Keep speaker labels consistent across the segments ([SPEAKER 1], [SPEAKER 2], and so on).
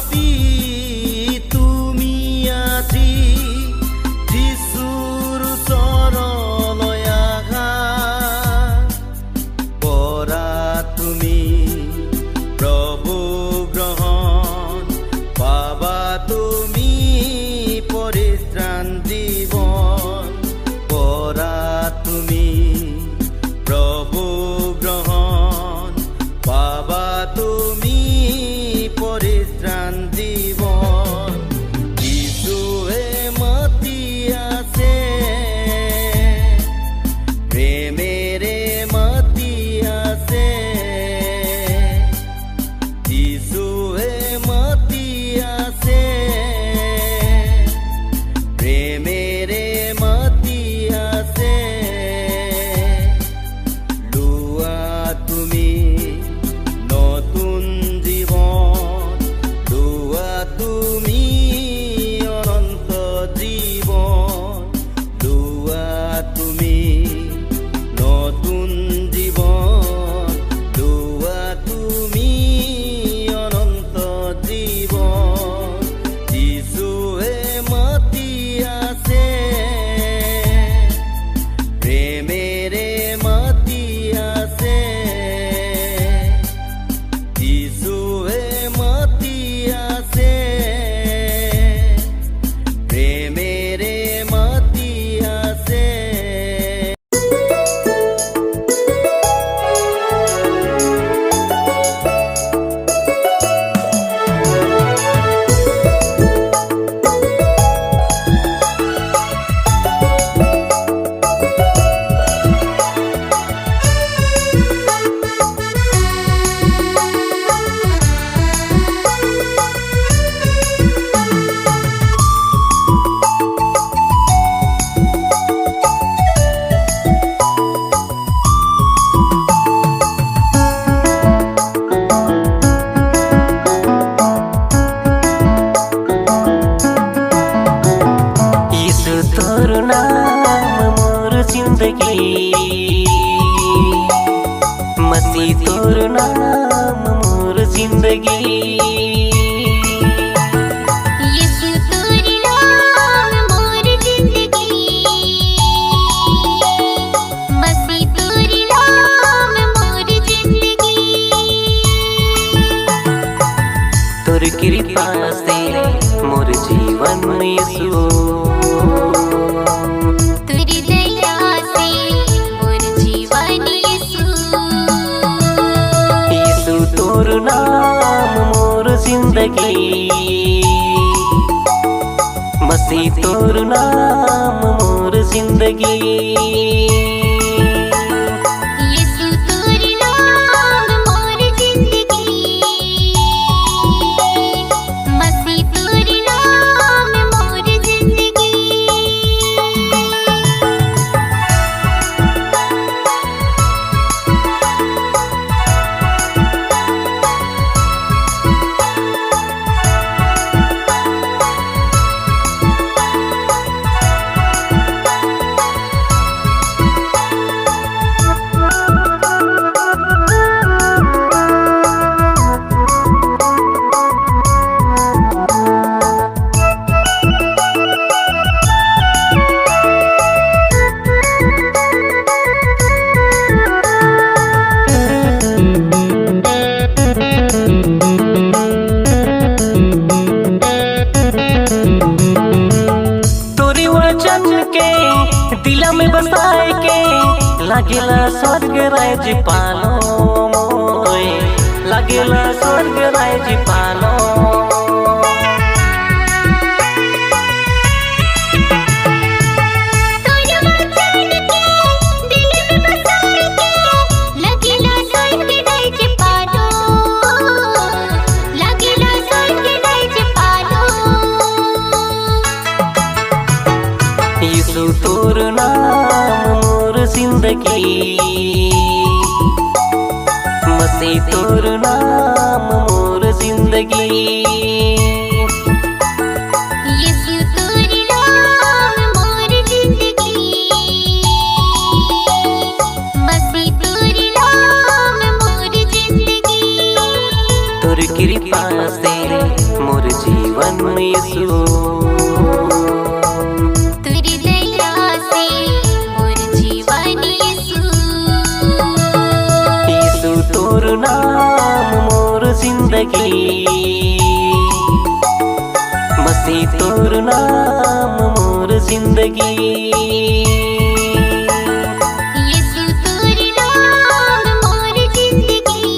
[SPEAKER 1] মতি তুমি আজি যিশুৰ চৰণলৈ আহা পৰা তুমি প্ৰভু গ্ৰহণ পাবা তুমি পৰিত্ৰাণ জীৱন পৰা তুমি প্ৰভু গ্ৰহণ পাবা তুমি পৰিত্ৰাণ জীৱন যিশুৱে মাতি আছে প্ৰেমেৰে মাতি আছে যিশুৱে মাতি আছে প্ৰেমেৰে মাতি আছে লোৱা তুমি নতুন জীৱন লোৱা তুমি অনন্ত জীৱন লোৱা তুমি নতুন জীৱন লোৱা তুমি অনন্ত জীৱন যিশুৱে মাতি আছে প্ৰেমেৰে মাতি আছে যিশুৱে মাতি আছে প্ৰেমেৰে মাতি আছে
[SPEAKER 2] मसीह तोर नाम मोर जिंदगी
[SPEAKER 3] यीशु तोर नाम मोर जिंदगी मसीह तोर नाम मोर जिंदगी
[SPEAKER 2] तोर कृपा से मोर जीवन यीशु तोर नाम मोर जिंदगी मसीह तोर नाम मोर जिंदगी
[SPEAKER 3] यीशु तोर नाम मोर जिंदगी मसीह तोर नाम मोर जिंदगी
[SPEAKER 2] दिला में बसाए के लागेला स्वर्ग राज्य पालो मोय लागेला स्वर्ग राज्य पालो यीशु तोर नाम मोर जिंदगी मसीह तोर नाम मोर जिंदगी
[SPEAKER 3] यीशु तोर नाम मोर जिंदगी मसीह तोर नाम मोर जिंदगी
[SPEAKER 2] तोर कृपा से मोर जीवन यीशु।
[SPEAKER 3] तेरी दया से मोर जीवन यीशु।
[SPEAKER 2] यीशु तोर नाम मोर जिंदगी, मसीह तोर नाम मोर जिंदगी।
[SPEAKER 3] यीशु तोर नाम मोर जिंदगी,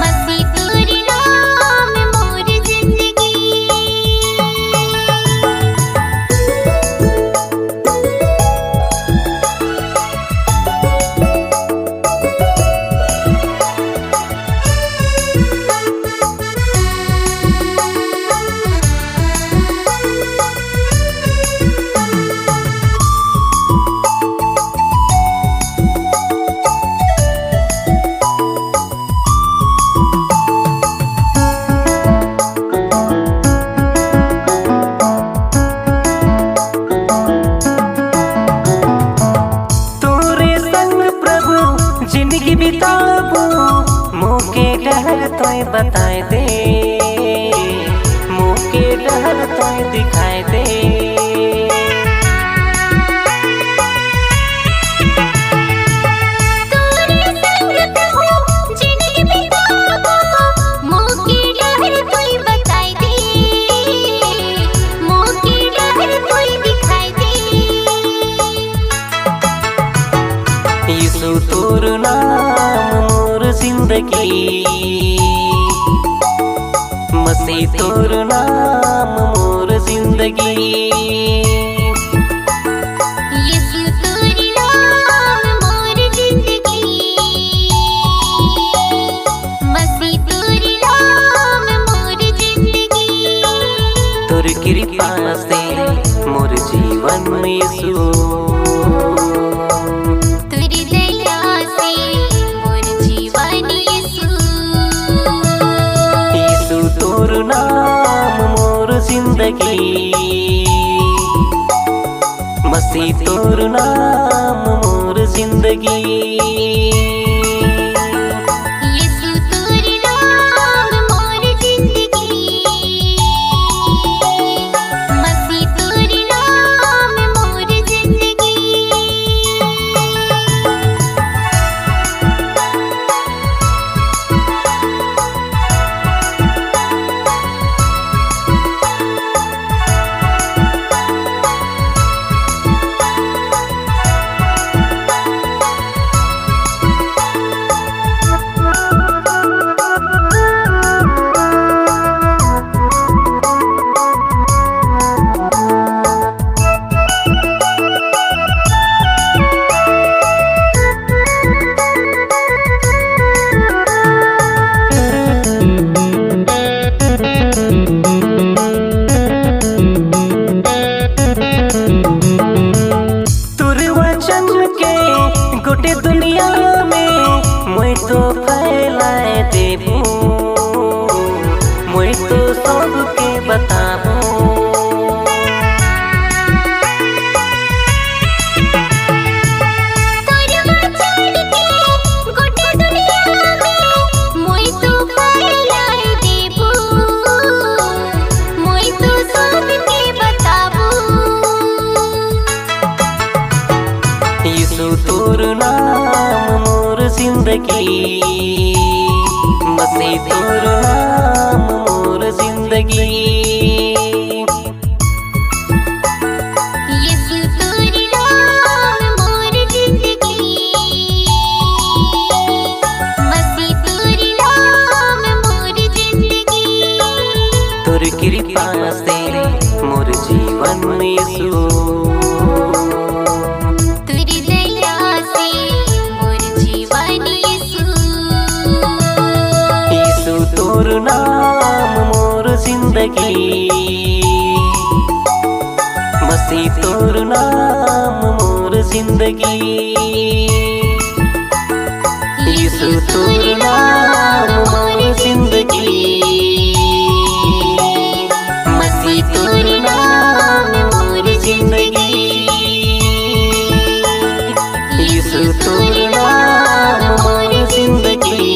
[SPEAKER 3] मसीह तोर नाम मोर जिंदगी।
[SPEAKER 2] जिंदगी बिताबू मोके डहर तोय बताए दे, मोके डहर तोय दिखाए दे।
[SPEAKER 3] तोरे संग प्रभु जिंदगी बिताबो, मोके डहर तोय बताए दे, मोके डहर तोय दिखाए दे।
[SPEAKER 2] यीशु तोर नाम मोर जिंदगी, मसीह तोर नाम मोर जिंदगी।
[SPEAKER 3] यीशु तोर नाम मोर जिंदगी, मसीह तोर नाम मोर जिंदगी।
[SPEAKER 2] तोर कृपा से मोर जीवन यीशु।
[SPEAKER 3] तेरी दया से मोर जीवन यीशु।
[SPEAKER 2] यीशु तोर नाम मोर जिंदगी, मसीह तोर नाम मोर जिंदगी।
[SPEAKER 3] यीशु तोर नाम मोर जिंदगी, मसीह तोर नाम मोर जिंदगी। गोटे दुनिया में मैं तो फैलाए देबू, मैं तो सबके बताबू। गोटे दुनिया में मैं तो फैलाए देबू, मैं तो सबके बताबू।
[SPEAKER 2] यीशु तोर नाम मोर जिंदगी, मसीह तोर नाम मोर जिंदगी।
[SPEAKER 3] यीशु तोर नाम मोर जिंदगी, मसीह तोर नाम मोर जिंदगी।
[SPEAKER 2] तोर कृपा से मोर जीवन यीशु।
[SPEAKER 3] तेरी दया से मोर जीवन यीशु।
[SPEAKER 2] यीशु तोर नाम मोर जिंदगी, मसीह तोर नाम मोर जिंदगी। यीशु तोर नाम मोर जिंदगी, मसीह तोर नाम मोर जिंदगी। यीशु तोर नाम मोर जिंदगी।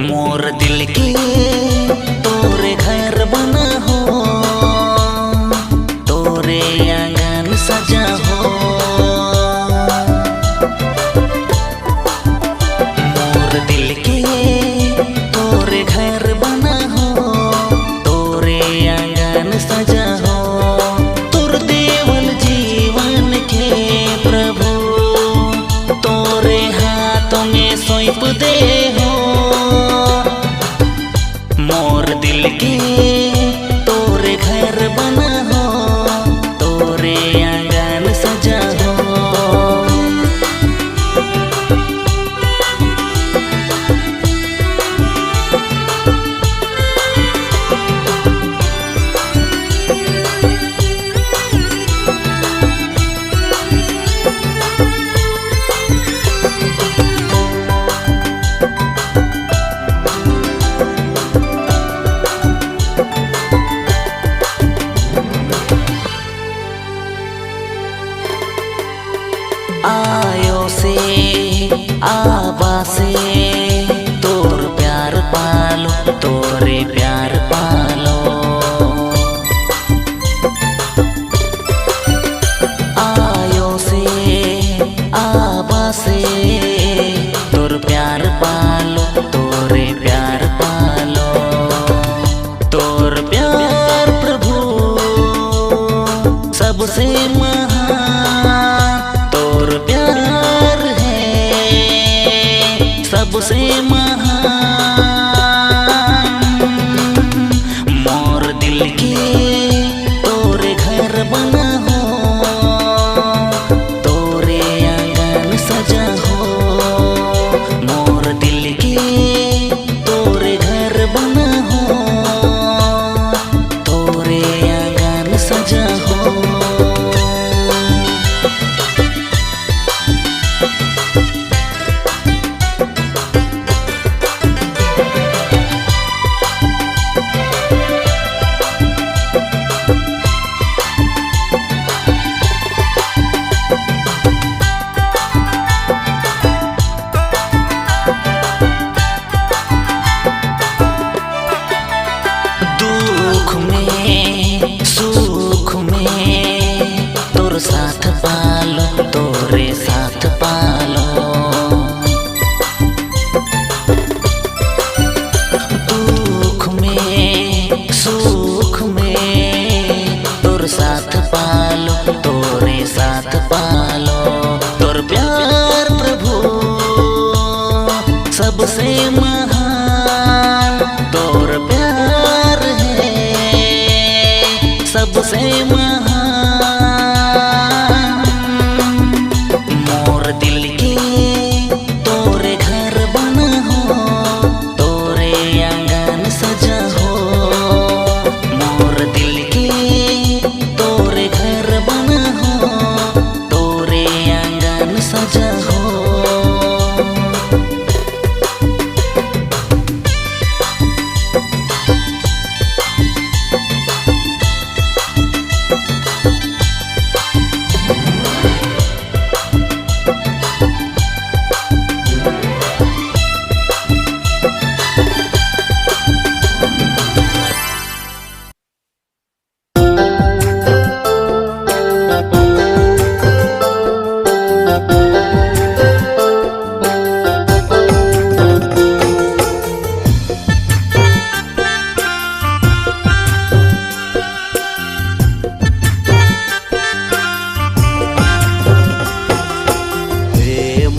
[SPEAKER 2] मोर दिल के तोरे घर बना हो, तोरे आंगन सजा हो। मोर दिल के तोरे घर बना हो, तोरे आंगन सजा हो। तोर देवल जीवन के प्रभु तोरे हाथों में सौंप दे हो। मोर दिल के तोरे घर बना हो, तोरे आंगन सजा हो। आयो से आबा से तोर प्यार पालो, तोरे प्यार पालो। आयो से आबा से तोर प्यार पालो, तोरे प्यार पालो। तोर प्यार प्रभु सबसे सबसे महान। मोर दिल के तोरे घर बना हो, तोरे आंगन सजा हो। मोर दिल के तोरे घर बना हो, तोरे आंगन सजा हो। दुख में सुख में तोर साथ पालो, तोरे साथ पालो। दुख में सुख में तोर साथ पालो, तोरे साथ पालो। तोर प्यार प्रभु सबसे महान। तोर प्यार सबसे महान। मोर दिल के तोरे घर बना हो, तोरे आंगन सजा हो। मोर दिल के तोरे घर बना हो, तोरे आंगन सजा हो।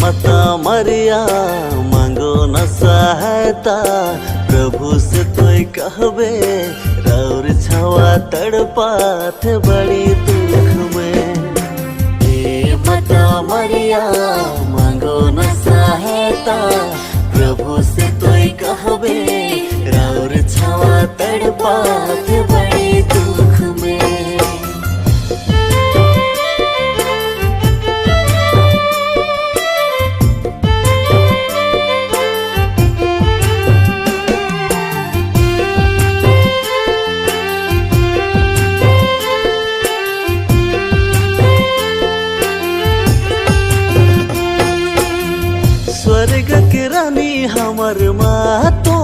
[SPEAKER 1] माता मरिया मांगो न सहायता, प्रभु से तोय कहबे राउर छावा तड़पात बड़ी दुख में। हे माता मरिया मांगो न सहायता, प्रभु से तोय कहबे राउर छावा तड़पात बड़ी दुख में। स्वर्ग के के रानी हमर मातो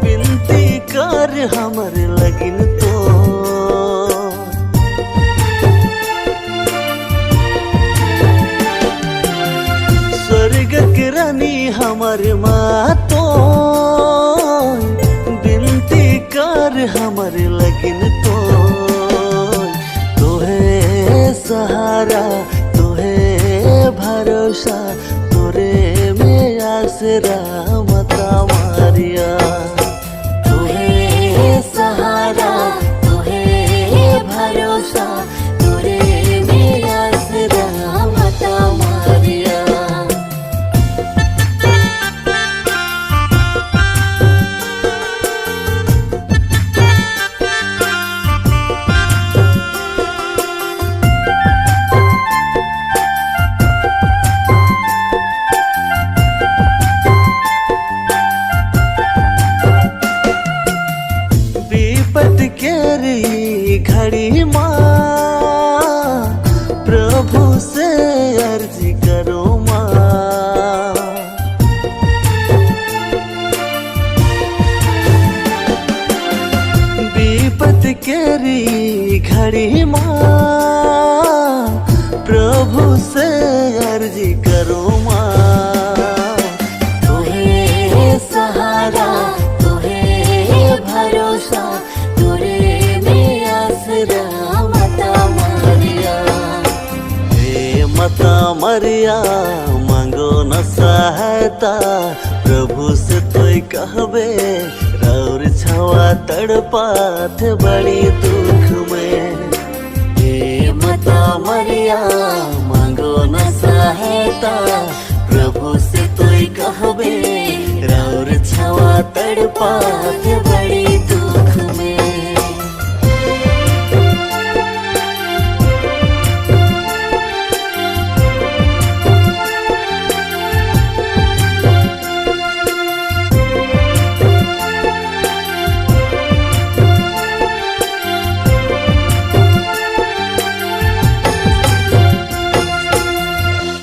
[SPEAKER 1] बिनती कर हमर लगिन तो स्वर्ग के रानी हमर मातो बिनती कर हमर लगिन तो तोहे सहारा तोहे भरोसा तोरे में आसरा मता मारिया
[SPEAKER 3] तोहे सहारा तोहे भरोसा तोरे में आसरा मता मारिया।
[SPEAKER 1] विपत के रही घड़ी माँ प्रभु से अर्जी करो माँ विपत के रही घड़ी माँ प्रभु से अर्जी करो माँ
[SPEAKER 3] तोहे सहारा तोहे भरोसा तोरे में आसरा मता मारिया।
[SPEAKER 1] हे मता मरिया मांगो न सहायता प्रभु से तोय कहबे राउर छवा तड़पात बड़ी दुख में। हे मता मरिया मांगो न सहायता प्रभु से तोय कहबे राउर छवा तड़पात